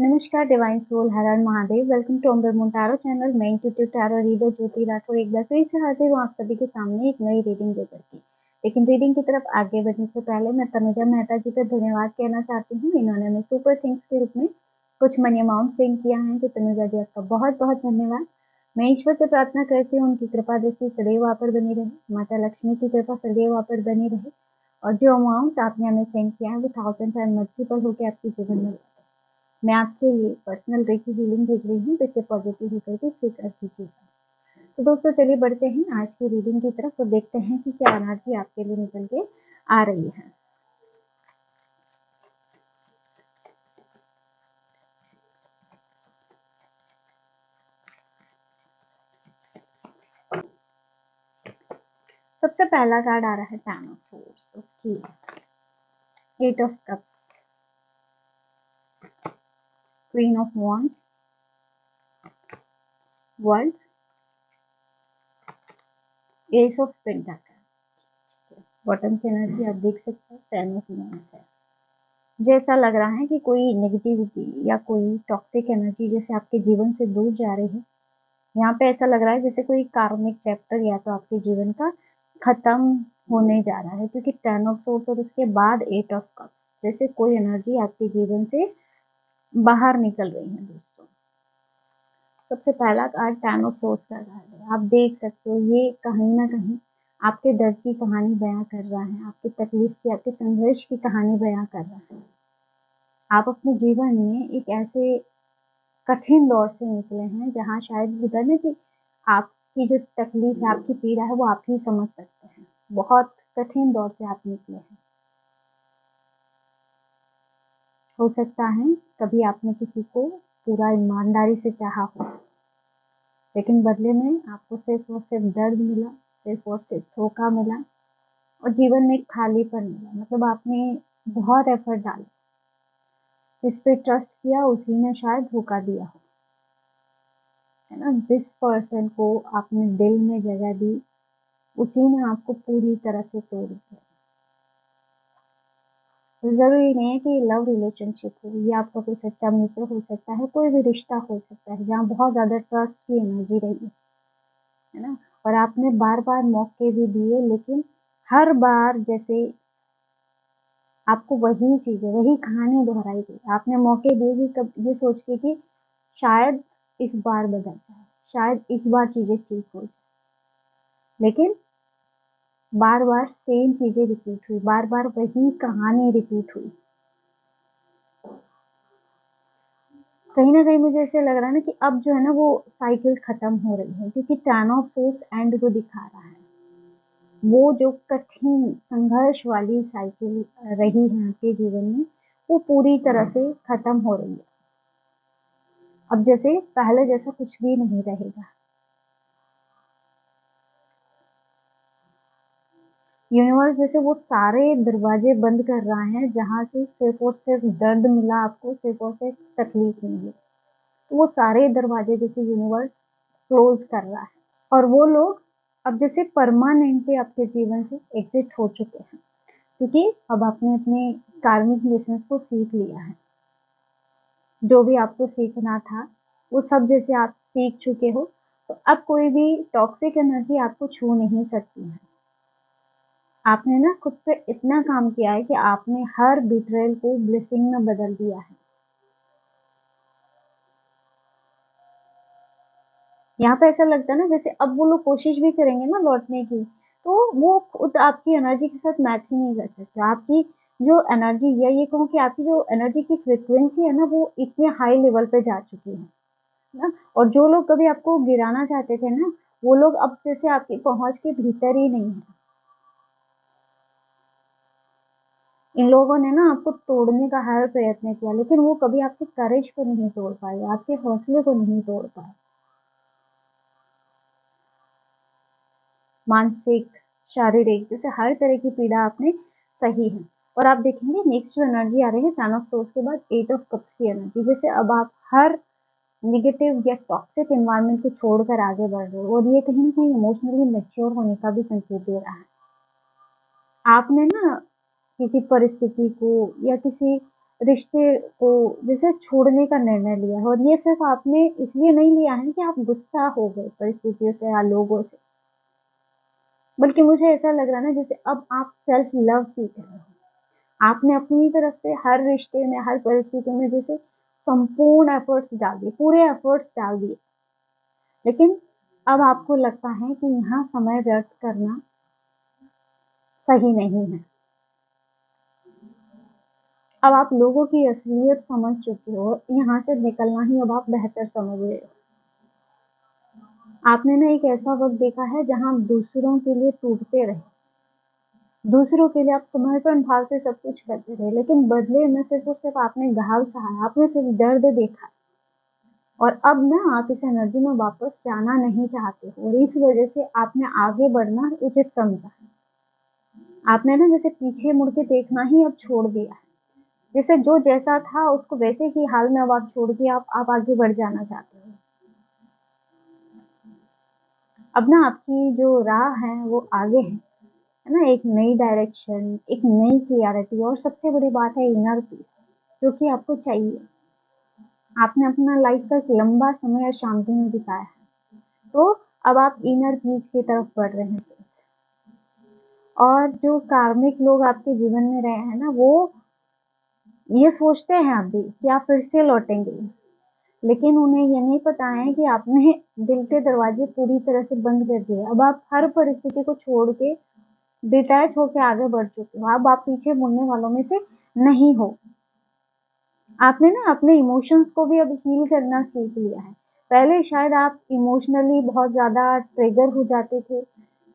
नमस्कार divine soul, Har Har Mahadev. Welcome to Amber Moon tarot channel. मैं intuitive tarot reader Jyoti Rathore एक बार फिर से हाजिर हूँ आप सभी के सामने एक नई रीडिंग लेकर के। लेकिन रीडिंग की तरफ आगे बढ़ने से पहले मैं तनुजा मेहता जी का धन्यवाद कहना चाहती हूँ। इन्होंने हमें सुपर थिंग्स के रूप में कुछ मनी अमाउंट सेंड किया है, तो तनुजा जी आपका बहुत बहुत धन्यवाद। मैं ईश्वर से प्रार्थना करती हूँ उनकी कृपा दृष्टि सदैव आप पर बनी रहे, माता लक्ष्मी की कृपा सदैव आप पर बनी रहे, और जो अमाउंट आपने हमें सेंड किया है वो 1000 टाइम मल्टीपल होकर आपके जीवन में। मैं आपके लिए पर्सनल रेकी हीलिंग भेज रही हूँ, तो इसे पॉजिटिव होकर के स्वीकार कीजिएगा। तो दोस्तों चलिए बढ़ते हैं आज की रीडिंग की तरफ और देखते हैं कि क्या एनर्जी आपके लिए निकल के आ रही है। सबसे पहला कार्ड आ रहा है ten of swords. Okay, 8 of cups, queen of wands, world, ace of pentacle. Bottom की एनर्जी आप देख सकते हैं, 10 ऑफ वॉन्ड्स है। जैसा लग रहा है कि कोई नेगेटिविटी या कोई टॉक्सिक एनर्जी जैसे आपके जीवन से दूर जा रही है। यहाँ पे ऐसा लग रहा है जैसे कोई कार्मिक चैप्टर या तो आपके जीवन का खत्म होने जा रहा है, क्योंकि 10 ऑफ सोर्स और उसके बाद 8 ऑफ कप्स, जैसे कोई एनर्जी आपके जीवन से बाहर निकल रही है। दोस्तों सबसे पहला कार्ड 10 ऑफ सोर्स का कार्ड है। आप देख सकते हो ये कहीं ना कहीं आपके दर्द की कहानी बयां कर रहा है, आपकी तकलीफ की, आपके संघर्ष की कहानी बयां कर रहा है। आप अपने जीवन में एक ऐसे कठिन दौर से निकले हैं जहाँ शायद होता है ना कि आपकी जो तकलीफ है, आपकी पीड़ा है, वो आप ही समझ सकते हैं। बहुत कठिन दौर से आप निकले हैं। हो सकता है कभी आपने किसी को पूरा ईमानदारी से चाहा हो, लेकिन बदले में आपको सिर्फ और सिर्फ दर्द मिला, सिर्फ और सिर्फ धोखा मिला, और जीवन में एक खालीपन मिला। मतलब आपने बहुत एफर्ट डाला, जिस पे ट्रस्ट किया उसी ने शायद धोखा दिया हो, है ना। जिस पर्सन को आपने दिल में जगह दी उसी ने आपको पूरी तरह से तोड़ दिया। जरूरी नहीं है कि लव रिलेशनशिप हो, ये आपका कोई सच्चा मित्र हो सकता है, कोई भी रिश्ता हो सकता है जहाँ बहुत ज्यादा ट्रस्ट की एनर्जी रही है ना। और आपने बार बार मौके भी दिए, लेकिन हर बार जैसे आपको वही चीजें, वही कहानी दोहराई गई। आपने मौके दिए कि कब ये सोच के कि शायद इस बार बदल जाए, शायद इस बार चीजें ठीक हो जाए, लेकिन बार बार सेम चीजें रिपीट हुई, बार बार वही कहानी रिपीट हुई। कहीं ना कहीं मुझे ऐसे लग रहा है ना कि अब जो है ना वो साइकिल खत्म हो रही है, क्योंकि 10 ऑफ सोर्स एंड को दिखा रहा है। वो जो कठिन संघर्ष वाली साइकिल रही है आपके जीवन में, वो पूरी तरह से खत्म हो रही है। अब जैसे पहले जैसा कुछ भी नहीं रहेगा। यूनिवर्स जैसे वो सारे दरवाजे बंद कर रहा है जहां से सिर्फ और सिर्फ दर्द मिला आपको, सिर्फ और सिर्फ तकलीफ मिली, तो वो सारे दरवाजे जैसे यूनिवर्स क्लोज कर रहा है। और वो लोग अब जैसे परमानेंटली आपके जीवन से एग्जिट हो चुके हैं, क्योंकि अब आपने अपने कार्मिक लेसन्स को सीख लिया है। जो भी आपको सीखना था वो सब जैसे आप सीख चुके हो, तो अब कोई भी टॉक्सिक एनर्जी आपको छू नहीं सकती है। आपने ना खुद पे इतना काम किया है कि आपने हर बिट्रेल को ब्लेसिंग में बदल दिया है। यहाँ पे ऐसा लगता है ना जैसे अब वो लोग कोशिश भी करेंगे ना लौटने की, तो वो खुद आपकी एनर्जी के साथ मैच ही नहीं कर सकते। आपकी जो एनर्जी, या ये कहूँ कि आपकी जो एनर्जी की फ्रिक्वेंसी है ना, वो इतने हाई लेवल पे जा चुकी है ना। और जो लोग कभी आपको गिराना चाहते थे ना, वो लोग अब जैसे आपकी पहुंच के भीतर ही नहीं है। इन लोगों ने ना आपको तोड़ने का हर प्रयत्न किया, लेकिन वो कभी आपके करेज को नहीं तोड़ पाए, आपके हौसले को नहीं तोड़ पाए। मानसिक, शारीरिक, जैसे हर तरह की पीड़ा आपने सही है। और आप देखेंगे नेक्स्ट जो एनर्जी आ रही है 10 ऑफ सोर्स के बाद 8 ऑफ कप्स की एनर्जी, जैसे अब आप हर निगेटिव या टॉक्सिक एनवायरनमेंट को छोड़कर आगे बढ़ रहे हो, और ये कहीं ना कहीं इमोशनली मैच्योर होने का भी संकेत दे रहा है। आपने ना किसी परिस्थिति को या किसी रिश्ते को जैसे छोड़ने का निर्णय लिया है, और ये सिर्फ आपने इसलिए नहीं लिया है कि आप गुस्सा हो गए परिस्थितियों से या लोगों से, बल्कि मुझे ऐसा लग रहा है ना जैसे अब आप सेल्फ लव सीख रहे हो। आपने अपनी तरफ से हर रिश्ते में, हर परिस्थिति में जैसे संपूर्ण एफर्ट्स डाल दिए, पूरे एफर्ट्स डाल दिए, लेकिन अब आपको लगता है कि यहाँ समय व्यर्थ करना सही नहीं है। अब आप लोगों की असलियत समझ चुके हो, यहाँ से निकलना ही अब आप बेहतर समझ रहे हो। आपने ना एक ऐसा वक्त देखा है जहाँ आप दूसरों के लिए टूटते रहे, दूसरों के लिए आप समर्पण भाव से सब कुछ करते रहे, लेकिन बदले में सिर्फ और सिर्फ आपने घाव सहा, आपने सिर्फ दर्द देखा, और अब ना आप इस एनर्जी में वापस जाना नहीं चाहते हो, और इस वजह से आपने आगे बढ़ना उचित समझा है। आपने ना जैसे पीछे मुड़ के देखना ही अब छोड़ दिया है, जैसे जो जैसा था उसको वैसे ही हाल में अब आप छोड़ के आप आगे बढ़ जाना चाहते हो। अब ना आपकी जो राह है वो आगे है ना, एक नई डायरेक्शन, एक नई क्लियरिटी, और सबसे बड़ी बात है इनर पीस, जो कि आपको चाहिए। आपने अपना लाइफ का एक लंबा समय शांति में बिताया है, तो अब आप इनर पीस की तरफ बढ़ रहे हैं। और जो कार्मिक लोग आपके जीवन में रहे हैं ना, वो ये सोचते हैं अभी कि आप फिर से लौटेंगे, लेकिन उन्हें ये नहीं पता है कि आपने दिल के दरवाजे पूरी तरह से बंद कर दिए। अब आप हर परिस्थिति को छोड़ के डिटैच होके आगे बढ़ चुके हो। अब आप पीछे मुड़ने वालों में से नहीं हो। आपने ना अपने इमोशंस को भी अब हील करना सीख लिया है। पहले शायद आप इमोशनली बहुत ज़्यादा ट्रिगर हो जाते थे,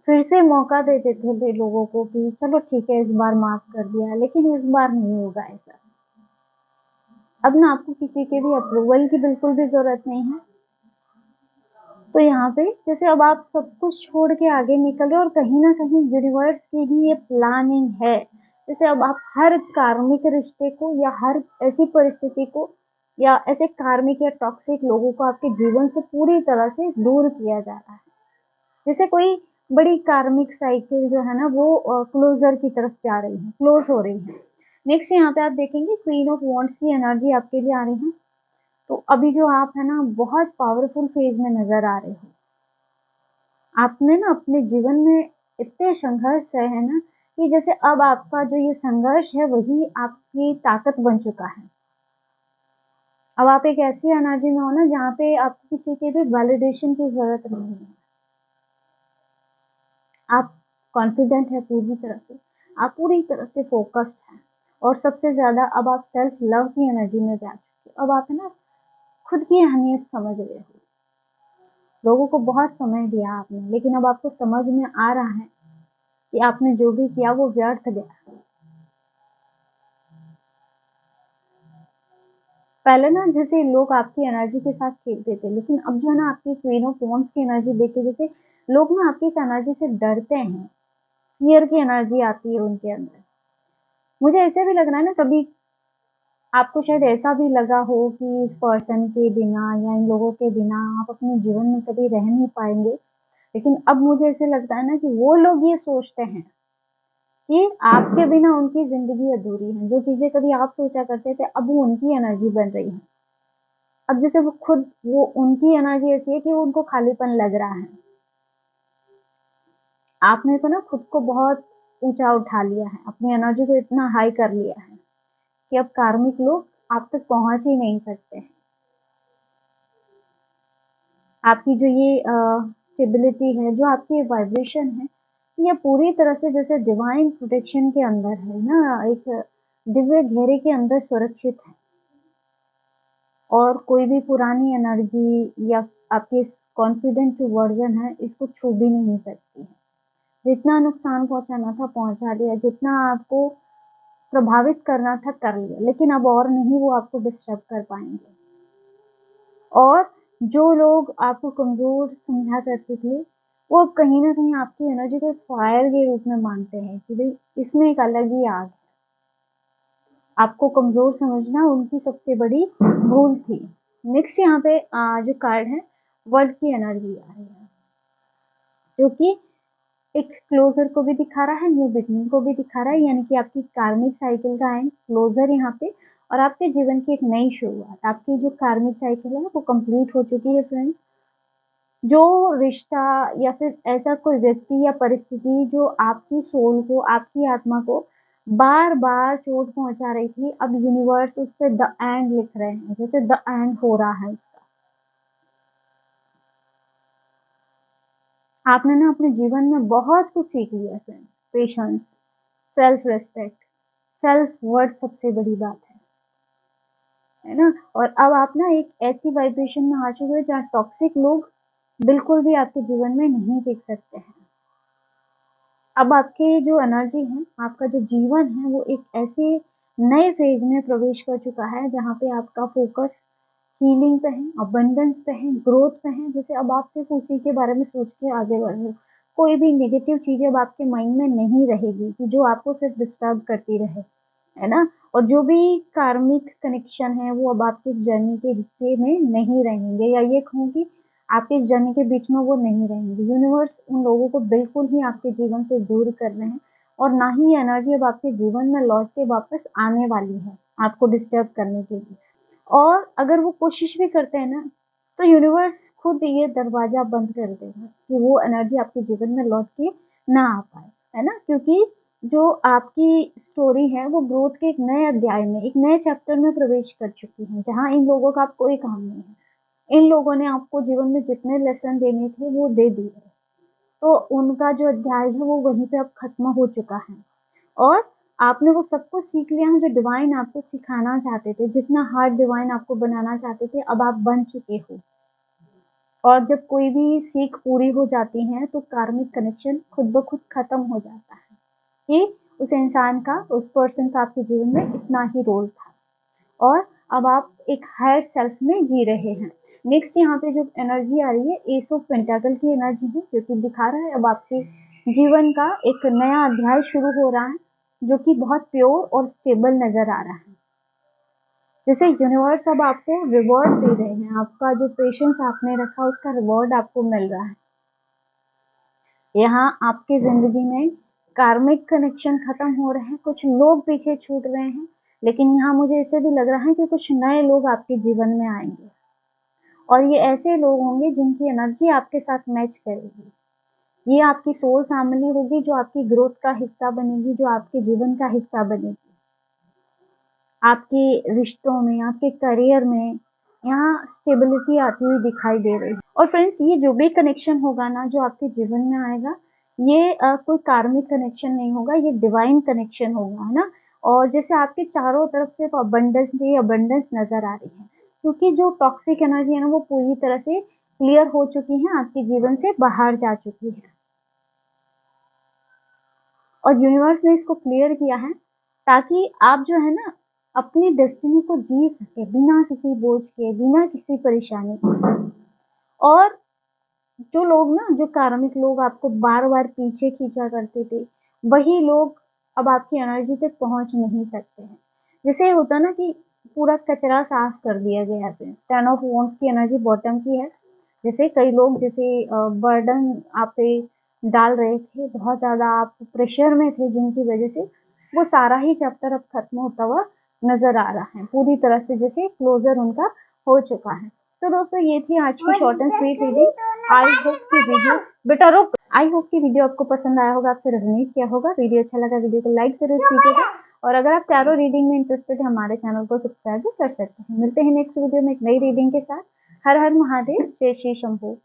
फिर से मौका देते थे लोगों को कि चलो ठीक है इस बार माफ कर दिया, लेकिन इस बार नहीं होगा ऐसा। अब ना आपको किसी के भी अप्रूवल की बिल्कुल भी ज़रूरत नहीं है। तो यहाँ पे जैसे अब आप सब कुछ छोड़ के आगे निकल रहे हो, और कहीं न कहीं यूनिवर्स की भी ये प्लानिंग है। जैसे अब आप हर कार्मिक रिश्ते को, या हर ऐसी परिस्थिति को, या ऐसे कार्मिक या टॉक्सिक लोगों को आपके जीवन से पूरी तरह से दूर किया जा रहा है। जैसे कोई बड़ी कार्मिक साइकिल जो है ना वो क्लोज़र की तरफ जा रही है, क्लोज़ हो रही है। नेक्स्ट यहाँ पे आप देखेंगे क्वीन ऑफ वांड्स की एनर्जी आपके लिए आ रही है। तो अभी जो आप है ना बहुत पावरफुल फेज़ में नज़र आ रहे हो। आपने ना अपने जीवन में इतने संघर्ष सहे हैं ना, कि जैसे अब आपका जो ये संघर्ष है वही आपकी ताकत बन चुका है। अब आप एक ऐसी एनर्जी में हो ना जहाँ पे आपको किसी के भी वैलिडेशन की ज़रूरत नहीं है। आप कॉन्फिडेंट है पूरी तरह से, आप पूरी तरह से फ़ोकस्ड हैं, और सबसे ज़्यादा अब आप सेल्फ लव की एनर्जी में जा चुके हो। अब आप है ना खुद की अहमियत समझ रहे हो। लोगों को बहुत समय दिया आपने, लेकिन अब आपको समझ में आ रहा है कि आपने जो भी किया वो व्यर्थ गया। पहले ना जैसे लोग आपकी एनर्जी के साथ खेलते थे, लेकिन अब जो है ना आपकी क्वीन ऑफ वांड्स की एनर्जी देख के जैसे लोग ना आपकी इस एनर्जी से डरते हैं, फ़ियर की एनर्जी आती है उनके अंदर। मुझे ऐसे भी लग रहा है ना, कभी आपको शायद ऐसा भी लगा हो कि इस पर्सन के बिना या इन लोगों के बिना आप अपने जीवन में कभी रह नहीं पाएँगे। लेकिन अब मुझे ऐसे लगता है ना कि वो लोग ये सोचते हैं कि आपके बिना उनकी ज़िंदगी अधूरी है। जो चीज़ें कभी आप सोचा करते थे, अब वो उनकी एनर्जी बन रही है। अब जैसे वो उनकी एनर्जी ऐसी है कि वो उनको खालीपन लग रहा है। आपने तो ना खुद को बहुत ऊँचा उठा लिया है, अपनी एनर्जी को इतना हाई कर लिया है कि अब कार्मिक लोग आप तक पहुँच ही नहीं सकते। आपकी जो ये स्टेबिलिटी है, जो आपकी वाइब्रेशन है, ये पूरी तरह से जैसे डिवाइन प्रोटेक्शन के अंदर है ना, एक दिव्य घेरे के अंदर सुरक्षित है। और कोई भी पुरानी एनर्जी या आपके इस कॉन्फिडेंट जो वर्ज़न है, इसको छू भी नहीं सकती है। जितना नुकसान पहुँचाना था पहुँचा दिया, जितना आपको प्रभावित करना था कर लिया, लेकिन अब और नहीं वो आपको डिस्टर्ब कर पाएँगे। और जो लोग आपको कमज़ोर समझा करते थे, वो अब कहीं न कहीं आपकी एनर्जी को एक फायर के रूप में मानते हैं कि भई इसमें एक अलग ही आग है। आपको कमज़ोर समझना उनकी सबसे बड़ी भूल थी। नेक्स्ट यहाँ पे जो कार्ड है, वर्ल्ड की एनर्जी आ रही है, जो कि एक क्लोज़र को भी दिखा रहा है, न्यू बिगिनिंग को भी दिखा रहा है, यानी कि आपकी कार्मिक साइकिल का एंड क्लोज़र यहाँ पे, और आपके जीवन की एक नई शुरुआत, आपकी जो कार्मिक साइकिल है वो कंप्लीट हो चुकी है फ्रेंड्स। जो रिश्ता या फिर ऐसा कोई व्यक्ति या परिस्थिति जो आपकी सोल को, आपकी आत्मा को बार-बार चोट पहुँचा रही थी, अब यूनिवर्स उस पे द एंड लिख रहे हैं, जैसे द एंड हो रहा है उसका। आपने ना अपने जीवन में बहुत कुछ सीख लिया friends, patience, self respect, self worth सबसे बड़ी बात है ना? और अब आप ना एक ऐसी वाइब्रेशन में आ चुके हैं जहाँ टॉक्सिक लोग बिल्कुल भी आपके जीवन में नहीं टिक सकते हैं। अब आपकी जो एनर्जी है, आपका जो जीवन है, वो एक ऐसे नए फेज में प्रवेश कर चुका है जहाँ पे आपका फोकस हीलिंग पे है, अबंडेंस पे है, ग्रोथ पे है। जैसे अब आप सिर्फ उसी के बारे में सोच के आगे बढ़ रहे हो। कोई भी नेगेटिव चीज़ अब आपके माइंड में नहीं रहेगी कि जो आपको सिर्फ डिस्टर्ब करती रहे, है ना? और जो भी कार्मिक कनेक्शन है वो अब आपकी इस जर्नी के हिस्से में नहीं रहेंगे, या ये कहूँ कि आपकी इस जर्नी के बीच में वो नहीं रहेंगे। यूनिवर्स उन लोगों को बिल्कुल ही आपके जीवन से दूर कर रहे हैं, और ना ही ये एनर्जी अब आपके जीवन में लौट के वापस आने वाली है आपको डिस्टर्ब करने के लिए। और अगर वो कोशिश भी करते हैं ना, तो यूनिवर्स खुद ये दरवाजा बंद कर देगा कि वो एनर्जी आपके जीवन में लौट के ना आ पाए, है ना? क्योंकि जो आपकी स्टोरी है वो ग्रोथ के एक नए अध्याय में, एक नए चैप्टर में प्रवेश कर चुकी है, जहाँ इन लोगों का अब कोई काम नहीं है। इन लोगों ने आपको जीवन में जितने लेसन देने थे वो दे दिए, तो उनका जो अध्याय है वो वहीं पे अब खत्म हो चुका है। और आपने वो सब कुछ सीख लिया है जो डिवाइन आपको सिखाना चाहते थे, जितना हार्ड डिवाइन आपको बनाना चाहते थे, अब आप बन चुके हो। और जब कोई भी सीख पूरी हो जाती है तो कार्मिक कनेक्शन खुद ब खुद खत्म हो जाता है कि उस इंसान का, उस पर्सन का आपके जीवन में इतना ही रोल था, और अब आप एक हायर सेल्फ में जी रहे हैं। नेक्स्ट यहाँ पे जो एनर्जी आ रही है, एस ऑफ पेंटाकल की एनर्जी है, जो कि दिखा रहा है अब आपके जीवन का एक नया अध्याय शुरू हो रहा है, जो कि बहुत प्योर और स्टेबल नजर आ रहा है। जैसे यूनिवर्स अब आपको रिवॉर्ड दे रहे हैं, आपका जो पेशेंस आपने रखा उसका रिवॉर्ड आपको मिल रहा है। यहाँ आपकी जिंदगी में कार्मिक कनेक्शन खत्म हो रहे हैं, कुछ लोग पीछे छूट रहे हैं, लेकिन यहाँ मुझे ऐसे भी लग रहा है कि कुछ नए लोग आपके जीवन में आएंगे, और ये ऐसे लोग होंगे जिनकी एनर्जी आपके साथ मैच करेगी। ये आपकी सोल फैमिली होगी जो आपकी ग्रोथ का हिस्सा बनेगी, जो आपके जीवन का हिस्सा बनेगी, आपके रिश्तों में, आपके करियर में यहाँ स्टेबिलिटी आती हुई दिखाई दे रही है। और फ्रेंड्स, ये जो भी कनेक्शन होगा ना जो आपके जीवन में आएगा, ये कोई कार्मिक कनेक्शन नहीं होगा, ये डिवाइन कनेक्शन होगा, है ना? और जैसे आपके चारों तरफ से अबंडेंस ही अबंडेंस नजर आ रही है, क्योंकि जो टॉक्सिक एनर्जी है ना वो पूरी तरह से क्लियर हो चुकी है, आपके जीवन से बाहर जा चुकी है। और यूनिवर्स ने इसको क्लियर किया है ताकि आप जो है ना अपनी डेस्टिनी को जी सके बिना किसी बोझ के, बिना किसी परेशानी के। और जो लोग ना, जो कार्मिक लोग आपको बार बार पीछे खींचा करते थे, वही लोग अब आपकी एनर्जी तक पहुंच नहीं सकते हैं। जैसे होता ना कि पूरा कचरा साफ कर दिया गया है। टेन ऑफ वॉन्ड्स की एनर्जी बॉटम की है। जैसे कई लोग जैसे बर्डन आप पे डाल रहे थे, बहुत ज्यादा आप प्रेशर में थे, जिनकी वजह से वो सारा ही चैप्टर अब खत्म होता हुआ नजर आ रहा है, पूरी तरह से जैसे क्लोजर उनका हो चुका है। तो दोस्तों, ये थी आज की short and sweet reading. I hope की वीडियो, बेटा रुक, आई होप की वीडियो आपको पसंद आया होगा, आपसे रेजोनेट किया होगा। वीडियो अच्छा लगा, वीडियो को लाइक जरूर कीजिएगा, और अगर आप टैरो रीडिंग में इंटरेस्टेड है, हमारे चैनल को सब्सक्राइब भी कर सकते हैं। मिलते हैं नेक्स्ट वीडियो में एक नई रीडिंग के साथ। हर हर महादेव, जय श्री शंभू।